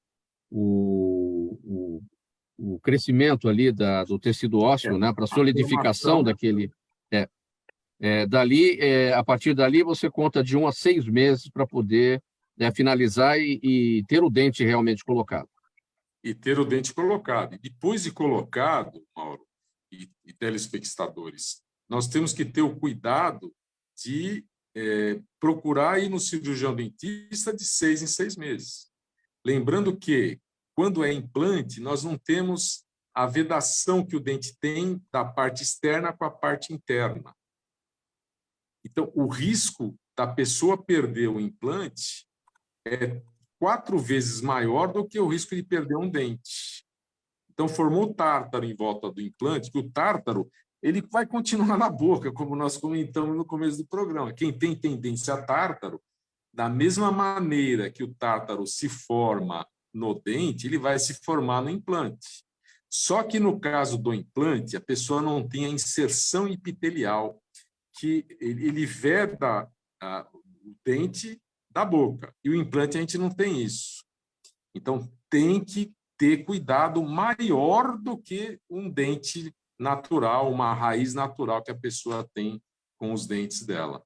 S3: o crescimento ali do tecido ósseo, né, para solidificação daquele... a partir dali, você conta de 1 a 6 meses para poder finalizar e ter o dente realmente colocado.
S4: E ter o dente colocado. E depois de colocado, Mauro e telespectadores, nós temos que ter o cuidado de procurar ir no cirurgião dentista de 6 em 6 meses. Lembrando que, quando é implante, nós não temos a vedação que o dente tem da parte externa com a parte interna. Então, o risco da pessoa perder o implante é 4 vezes maior do que o risco de perder um dente. Então, formou tártaro em volta do implante, que o tártaro ele vai continuar na boca, como nós comentamos no começo do programa. Quem tem tendência a tártaro, da mesma maneira que o tártaro se forma no dente, ele vai se formar no implante. Só que no caso do implante, a pessoa não tem a inserção epitelial, que ele veda o dente da boca. E o implante a gente não tem isso. Então, tem que ter cuidado maior do que um dente natural, uma raiz natural que a pessoa tem com os dentes dela.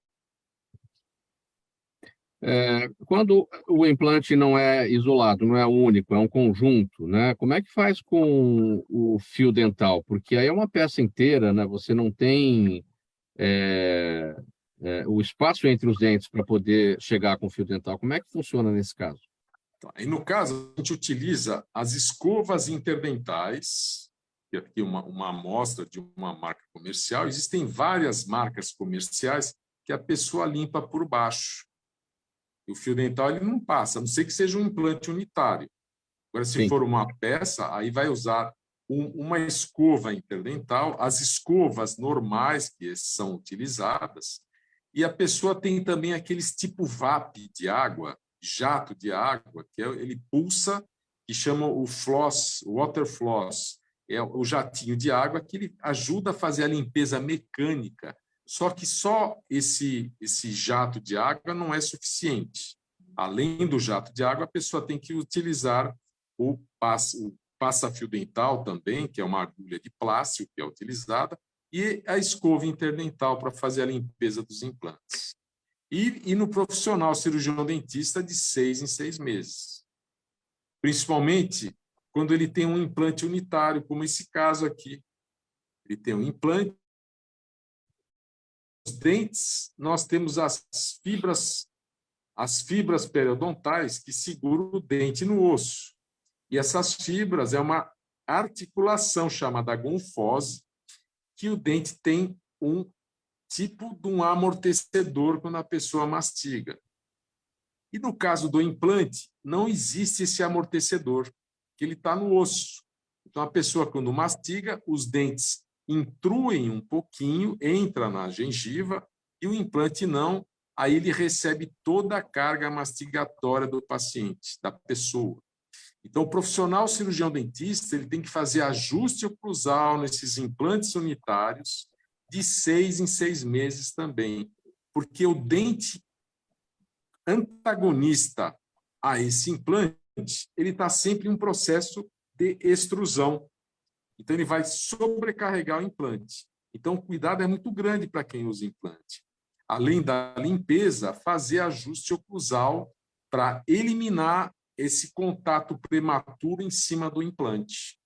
S3: Quando o implante não é isolado, não é único, é um conjunto, né? Como é que faz com o fio dental? Porque aí é uma peça inteira, né? Você não tem o espaço entre os dentes para poder chegar com o fio dental. Como é que funciona nesse caso?
S4: E no caso, a gente utiliza as escovas interdentais, que aqui é uma amostra de uma marca comercial. Existem várias marcas comerciais que a pessoa limpa por baixo. E o fio dental ele não passa, a não ser que seja um implante unitário. Agora, se for uma peça, aí vai usar uma escova interdental, as escovas normais que são utilizadas, e a pessoa tem também aqueles tipo VAP de água, jato de água, que ele pulsa, que chama o floss, o water floss, é o jatinho de água que ele ajuda a fazer a limpeza mecânica. Só que só esse jato de água não é suficiente. Além do jato de água, a pessoa tem que utilizar o passa-fio dental também, que é uma agulha de plástico que é utilizada, e a escova interdental para fazer a limpeza dos implantes. E no profissional cirurgião dentista de 6 em 6 meses. Principalmente quando ele tem um implante unitário, como esse caso aqui. Ele tem um implante. Os dentes, nós temos as fibras periodontais que seguram o dente no osso. E essas fibras é uma articulação chamada gonfose, que o dente tem um tipo de um amortecedor quando a pessoa mastiga. E no caso do implante, não existe esse amortecedor, que ele está no osso. Então, a pessoa, quando mastiga, os dentes intruem um pouquinho, entra na gengiva, e o implante não, aí ele recebe toda a carga mastigatória do paciente, da pessoa. Então, o profissional cirurgião dentista ele tem que fazer ajuste oclusal nesses implantes unitários de 6 em 6 meses também, porque o dente antagonista a esse implante, ele está sempre em um processo de extrusão. Então, ele vai sobrecarregar o implante. Então, o cuidado é muito grande para quem usa implante. Além da limpeza, fazer ajuste oclusal para eliminar esse contato prematuro em cima do implante.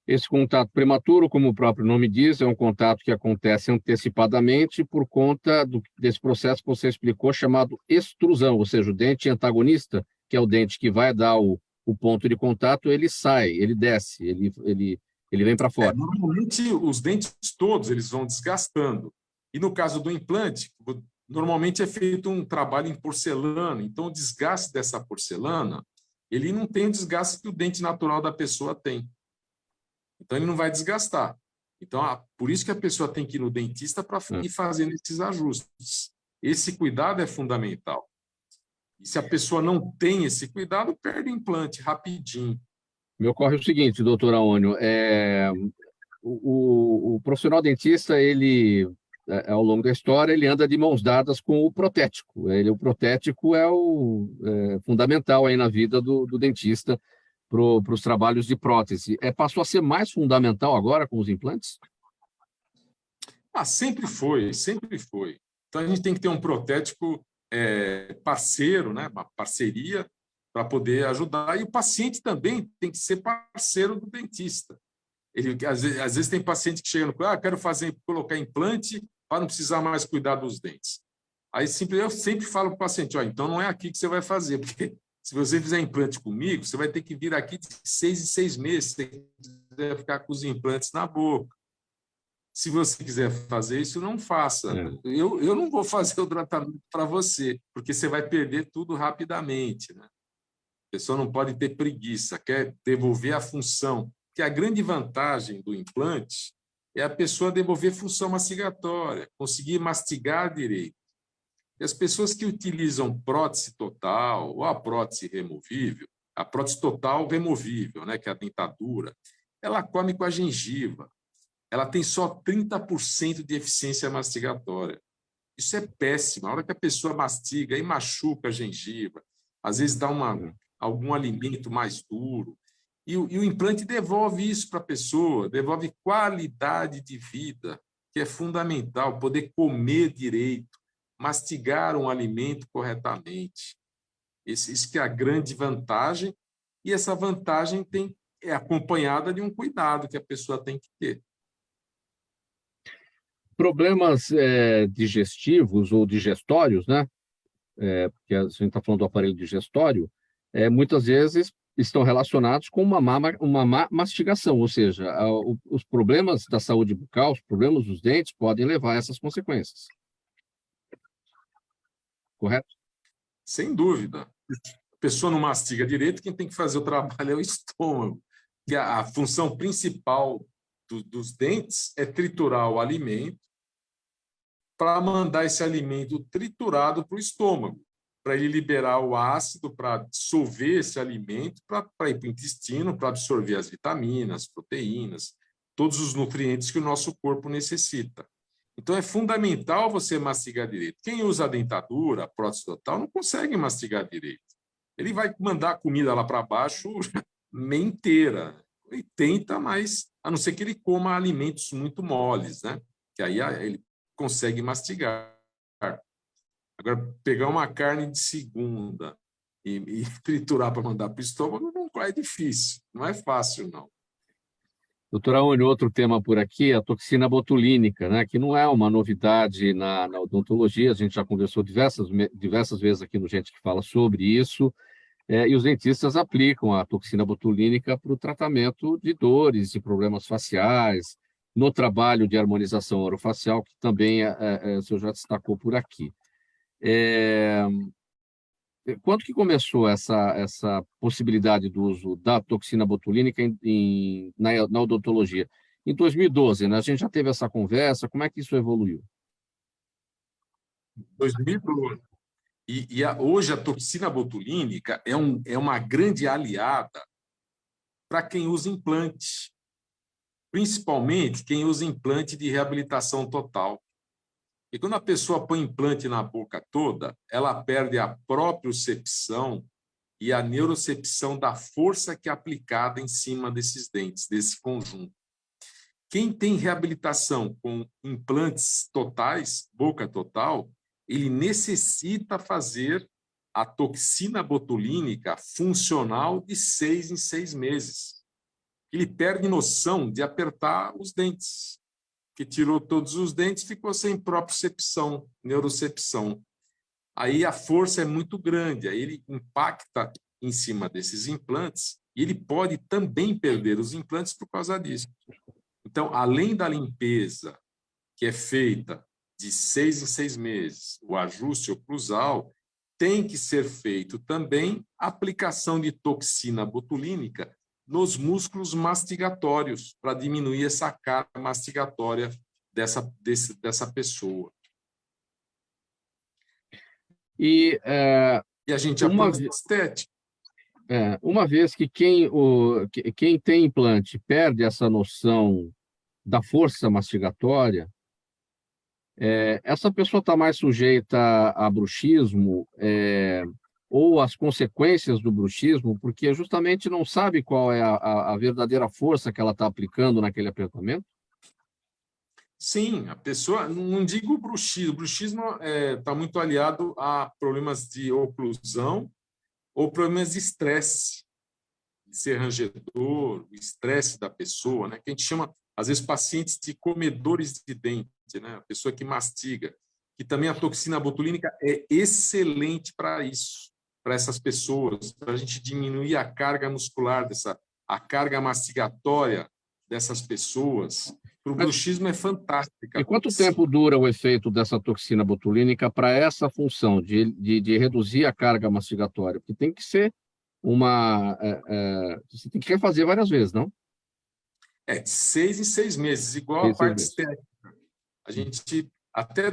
S3: Esse contato prematuro, como o próprio nome diz, é um contato que acontece antecipadamente por conta desse processo que você explicou, chamado extrusão, ou seja, o dente antagonista, que é o dente que vai dar o ponto de contato, ele sai, ele desce, ele vem para fora.
S4: Normalmente, os dentes todos eles vão desgastando. E no caso do implante, normalmente é feito um trabalho em porcelana, então o desgaste dessa porcelana, ele não tem o desgaste que o dente natural da pessoa tem. Então, ele não vai desgastar. Então, por isso que a pessoa tem que ir no dentista para ir fazendo esses ajustes. Esse cuidado é fundamental. E se a pessoa não tem esse cuidado, perde o implante rapidinho.
S3: Me ocorre o seguinte, doutor Aônio, o profissional dentista, ele, ao longo da história, ele anda de mãos dadas com o protético. O protético é fundamental aí na vida do dentista, para os trabalhos de prótese. Passou a ser mais fundamental agora com os implantes?
S4: Sempre foi, sempre foi. Então, a gente tem que ter um protético parceiro, né? Uma parceria para poder ajudar. E o paciente também tem que ser parceiro do dentista. Às vezes tem paciente que chega no quero colocar implante para não precisar mais cuidar dos dentes. Aí eu sempre falo para o paciente, então não é aqui que você vai fazer, porque se você fizer implante comigo, você vai ter que vir aqui de 6 em 6 meses, se você quiser ficar com os implantes na boca. Se você quiser fazer isso, não faça. Eu não vou fazer o tratamento para você, porque você vai perder tudo rapidamente. Né? A pessoa não pode ter preguiça, quer devolver a função. Que a grande vantagem do implante é a pessoa desenvolver função mastigatória, conseguir mastigar direito. E as pessoas que utilizam prótese total ou a prótese removível, a prótese total removível, né, que é a dentadura, ela come com a gengiva. Ela tem só 30% de eficiência mastigatória. Isso é péssimo. A hora que a pessoa mastiga e machuca a gengiva, às vezes dá algum alimento mais duro, e o implante devolve isso para a pessoa, devolve qualidade de vida, que é fundamental, poder comer direito, mastigar um alimento corretamente. Isso que é a grande vantagem, e essa vantagem é acompanhada de um cuidado que a pessoa tem que ter.
S3: Problemas digestivos ou digestórios, né? Porque a gente está falando do aparelho digestório, muitas vezes estão relacionados com uma má mastigação, ou seja, os problemas da saúde bucal, os problemas dos dentes podem levar a essas consequências. Correto?
S4: Sem dúvida. A pessoa não mastiga direito, quem tem que fazer o trabalho é o estômago. Que a função principal dos dentes é triturar o alimento para mandar esse alimento triturado para o estômago, para ele liberar o ácido, para dissolver esse alimento, para ir para o intestino, para absorver as vitaminas, proteínas, todos os nutrientes que o nosso corpo necessita. Então, é fundamental você mastigar direito. Quem usa a dentadura, a prótese total, não consegue mastigar direito. Ele vai mandar a comida lá para baixo meia inteira. Ele tenta, mas a não ser que ele coma alimentos muito moles, né? Que aí ele consegue mastigar. Agora, pegar uma carne de segunda e triturar para mandar para o estômago não é difícil, não é fácil, não.
S3: Doutor Aoni, outro tema por aqui é a toxina botulínica, né? Que não é uma novidade na odontologia, a gente já conversou diversas vezes aqui no Gente que Fala sobre isso, e os dentistas aplicam a toxina botulínica para o tratamento de dores e problemas faciais, no trabalho de harmonização orofacial, que também o senhor já destacou por aqui. Quando que começou essa possibilidade do uso da toxina botulínica na odontologia? Em 2012, né? A gente já teve essa conversa, como é que isso evoluiu?
S4: 2012. Hoje a toxina botulínica é uma grande aliada para quem usa implante, principalmente quem usa implante de reabilitação total. E quando a pessoa põe implante na boca toda, ela perde a propriocepção e a neurocepção da força que é aplicada em cima desses dentes, desse conjunto. Quem tem reabilitação com implantes totais, boca total, ele necessita fazer a toxina botulínica funcional de 6 em 6 meses. Ele perde noção de apertar os dentes, que tirou todos os dentes, ficou sem propriocepção, neurocepção. Aí a força é muito grande, aí ele impacta em cima desses implantes e ele pode também perder os implantes por causa disso. Então, além da limpeza, que é feita de 6 em 6 meses, o ajuste oclusal, tem que ser feito também a aplicação de toxina botulínica nos músculos mastigatórios, para diminuir essa carga mastigatória dessa pessoa. E a gente aplica estética.
S3: Uma vez que quem tem implante perde essa noção da força mastigatória, essa pessoa está mais sujeita a bruxismo, ou as consequências do bruxismo, porque justamente não sabe qual é a verdadeira força que ela está aplicando naquele apertamento?
S4: Sim, a pessoa, não digo bruxismo, o bruxismo está muito aliado a problemas de oclusão ou problemas de estresse, de ser rangedor, o estresse da pessoa, né? Que a gente chama, às vezes, pacientes de comedores de dente, né? A pessoa que mastiga, que também a toxina botulínica é excelente para isso, para essas pessoas, para a gente diminuir a carga muscular, a carga mastigatória dessas pessoas. Para o bruxismo é fantástica.
S3: E quanto tempo dura o efeito dessa toxina botulínica para essa função de reduzir a carga mastigatória? Porque tem que ser você tem que refazer várias vezes, não?
S4: De 6 em 6 meses, igual a
S3: 6
S4: parte
S3: meses.
S4: estética. A gente até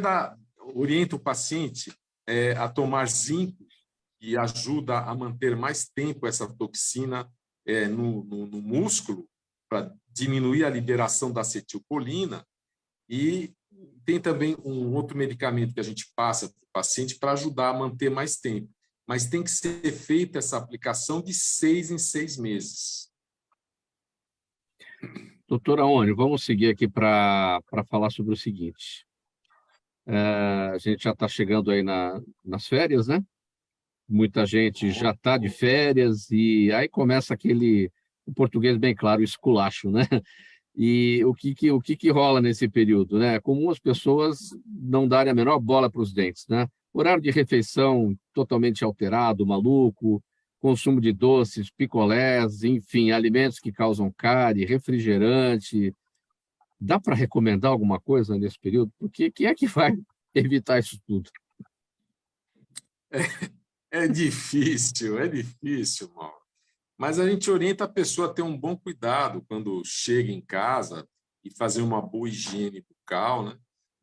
S4: orienta o paciente a tomar zinco, que ajuda a manter mais tempo essa toxina no músculo, para diminuir a liberação da acetilcolina. E tem também um outro medicamento que a gente passa para o paciente para ajudar a manter mais tempo. Mas tem que ser feita essa aplicação de 6 em 6 meses.
S3: Doutora Oni, vamos seguir aqui para falar sobre o seguinte. A gente já está chegando aí nas férias, né? Muita gente já está de férias e aí começa o português bem claro, o esculacho, né? E o que rola nesse período, né? É comum as pessoas não darem a menor bola para os dentes, né? Horário de refeição totalmente alterado, maluco, consumo de doces, picolés, enfim, alimentos que causam cárie, refrigerante. Dá para recomendar alguma coisa nesse período? Porque quem é que vai evitar isso tudo?
S4: É difícil, Mauro. Mas a gente orienta a pessoa a ter um bom cuidado quando chega em casa e fazer uma boa higiene bucal, né?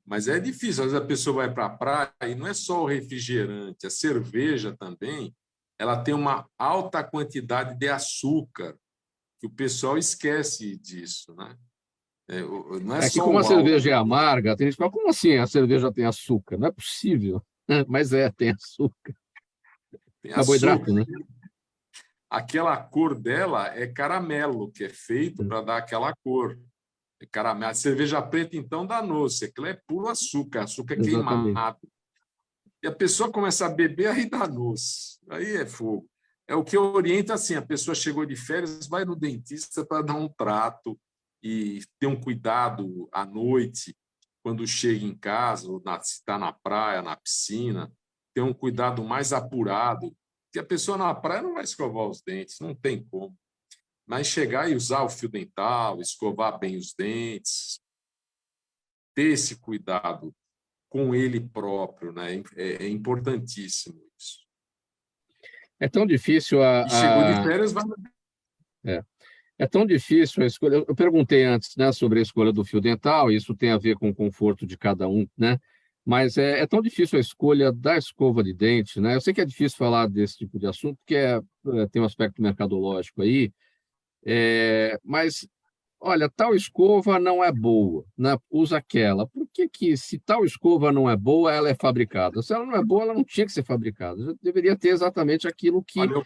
S4: Mas é difícil, às vezes a pessoa vai para a praia e não é só o refrigerante, a cerveja também, ela tem uma alta quantidade de açúcar, que o pessoal esquece disso, né? Não é
S3: É que
S4: só
S3: como a
S4: o álcool.
S3: cerveja é amarga, tem gente que fala, como assim a cerveja tem açúcar? Não é possível. Mas tem açúcar.
S4: Tem
S3: Carboidrato,
S4: açúcar.
S3: né?
S4: Aquela cor dela é caramelo, que é feito para dar aquela cor. É caramelo. A cerveja preta, então, danou-se. Aquilo é puro açúcar
S3: Exatamente.
S4: queimado. E a pessoa começa a beber, aí danou-se. Aí é fogo. É o que eu oriento, assim, a pessoa chegou de férias, vai no dentista para dar um trato e ter um cuidado à noite, quando chega em casa, ou se está na praia, na piscina, ter um cuidado mais apurado, porque a pessoa na praia não vai escovar os dentes, não tem como. Mas chegar e usar o fio dental, escovar bem os dentes, ter esse cuidado com ele próprio, né? É importantíssimo isso.
S3: É tão difícil
S4: E chegou de férias, vai...
S3: É tão difícil a escolha. Eu perguntei antes, né, sobre a escolha do fio dental, e isso tem a ver com o conforto de cada um, né? Mas é tão difícil a escolha da escova de dente, né? Eu sei que é difícil falar desse tipo de assunto, porque tem um aspecto mercadológico aí, mas olha, tal escova não é boa, né? Usa aquela. Por que, se tal escova não é boa, ela é fabricada? Se ela não é boa, ela não tinha que ser fabricada. Já deveria ter exatamente aquilo que
S4: Olha,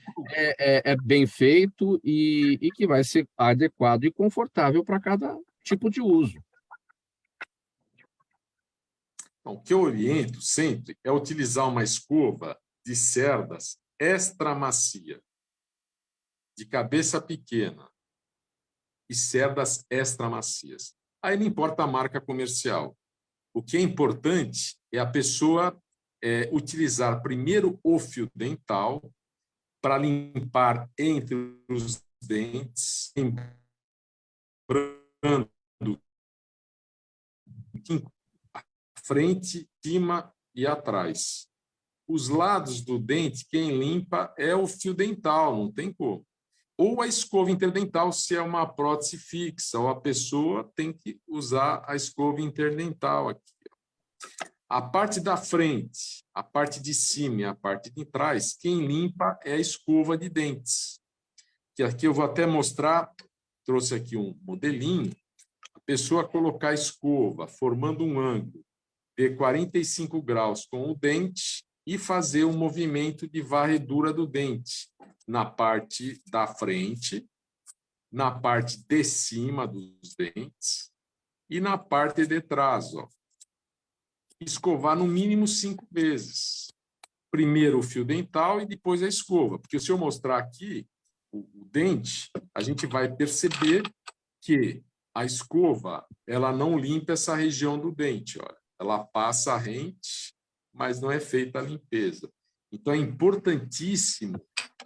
S3: é bem feito e que vai ser adequado e confortável para cada tipo de uso.
S4: então, o que eu oriento sempre é utilizar uma escova de cerdas extra macia, de cabeça pequena, e cerdas extra macias. Aí não importa a marca comercial. O que é importante é a pessoa utilizar primeiro o fio dental para limpar entre os dentes, lembrando a frente, cima e atrás. Os lados do dente, quem limpa é o fio dental, não tem como. Ou a escova interdental, se é uma prótese fixa, ou a pessoa tem que usar a escova interdental aqui. A parte da frente, a parte de cima e a parte de trás, quem limpa é a escova de dentes. Que aqui eu vou até mostrar, trouxe aqui um modelinho, a pessoa colocar a escova formando um ângulo de 45 graus com o dente e fazer um movimento de varredura do dente na parte da frente, na parte de cima dos dentes e na parte de trás. Ó. Escovar no mínimo 5 vezes. Primeiro o fio dental e depois a escova. Porque se eu mostrar aqui o dente, a gente vai perceber que a escova ela não limpa essa região do dente. Olha. Ela passa rente, mas não é feita a limpeza. Então, é importantíssimo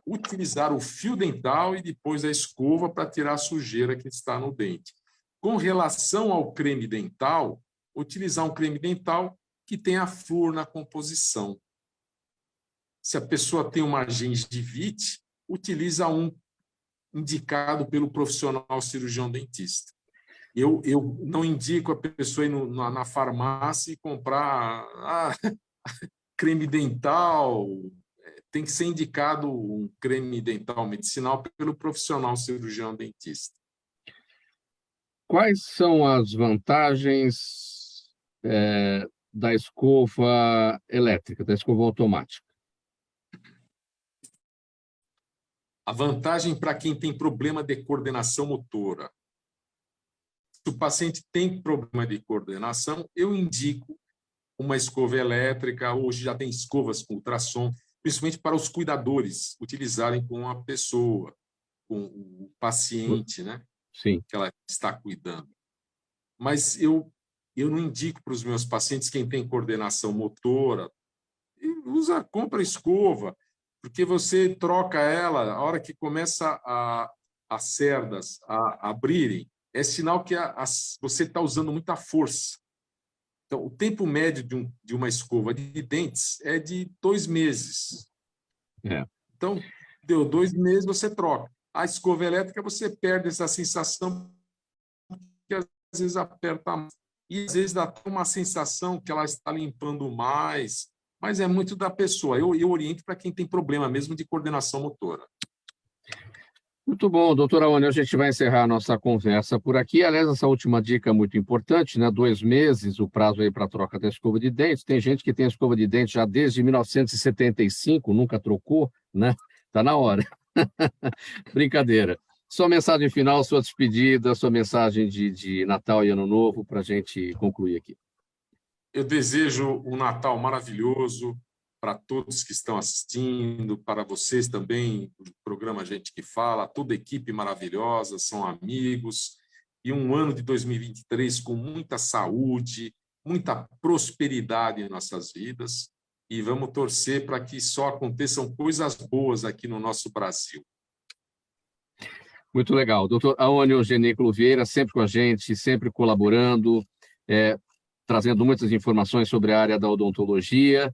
S4: utilizar o fio dental e depois a escova para tirar a sujeira que está no dente. Com relação ao creme dental, utilizar um creme dental que tenha flúor na composição. Se a pessoa tem uma gengivite, utiliza um indicado pelo profissional cirurgião dentista. Eu não indico a pessoa ir na farmácia e comprar creme dental. Tem que ser indicado um creme dental medicinal pelo profissional cirurgião dentista.
S3: Quais são as vantagens da escova elétrica, da escova automática?
S4: A vantagem para quem tem problema de coordenação motora. Se o paciente tem problema de coordenação, eu indico uma escova elétrica. Hoje já tem escovas com ultrassom, principalmente para os cuidadores utilizarem com a pessoa, com o paciente, né?
S3: Sim.
S4: Que ela está cuidando. Mas eu não indico para os meus pacientes, quem tem coordenação motora, compra escova, porque você troca ela, a hora que começa as cerdas a abrirem, é sinal que você está usando muita força. Então, o tempo médio de uma escova de dentes é de 2 meses. Então, deu 2 meses, você troca. A escova elétrica, você perde essa sensação que às vezes aperta mais. E às vezes dá uma sensação que ela está limpando mais, mas é muito da pessoa. Eu oriento para quem tem problema mesmo de coordenação motora.
S3: Muito bom, doutora Aone, a gente vai encerrar a nossa conversa por aqui. Aliás, essa última dica é muito importante, né? 2 meses, o prazo aí para a troca da escova de dentes. Tem gente que tem escova de dentes já desde 1975, nunca trocou, né? Está na hora. Brincadeira. Sua mensagem final, sua despedida, sua mensagem de Natal e Ano Novo para a gente concluir aqui.
S4: Eu desejo um Natal maravilhoso para todos que estão assistindo, para vocês também, do programa Gente que Fala, toda a equipe maravilhosa, são amigos, e um ano de 2023 com muita saúde, muita prosperidade em nossas vidas, e vamos torcer para que só aconteçam coisas boas aqui no nosso Brasil.
S3: Muito legal. Doutor Aone Eugênico Vieira, sempre com a gente, sempre colaborando, trazendo muitas informações sobre a área da odontologia,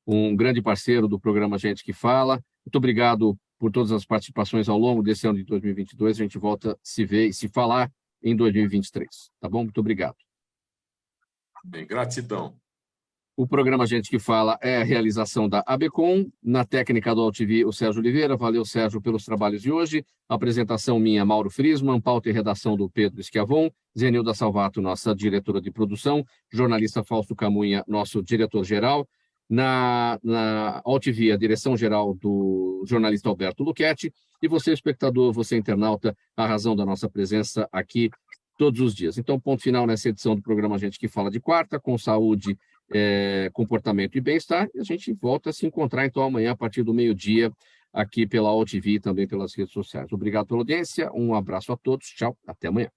S3: um grande parceiro do programa Gente que Fala. Muito obrigado por todas as participações ao longo desse ano de 2022. A gente volta a se ver e se falar em 2023. Tá bom? Muito obrigado.
S4: Bem, gratidão.
S3: O programa Gente que Fala é a realização da ABCOM, na técnica do AltV, o Sérgio Oliveira. Valeu, Sérgio, pelos trabalhos de hoje. Apresentação minha, Mauro Friesman, pauta e redação do Pedro Schiavon, Zenilda Salvato, nossa diretora de produção, jornalista Fausto Camunha, nosso diretor-geral. Na AltV, a direção-geral do jornalista Alberto Luchetti, e você, espectador, você, internauta, a razão da nossa presença aqui todos os dias. Então, ponto final nessa edição do programa Gente que Fala de quarta, com saúde, comportamento e bem-estar, e a gente volta a se encontrar, então, amanhã, a partir do meio-dia, aqui pela AltV e também pelas redes sociais. Obrigado pela audiência, um abraço a todos, tchau, até amanhã.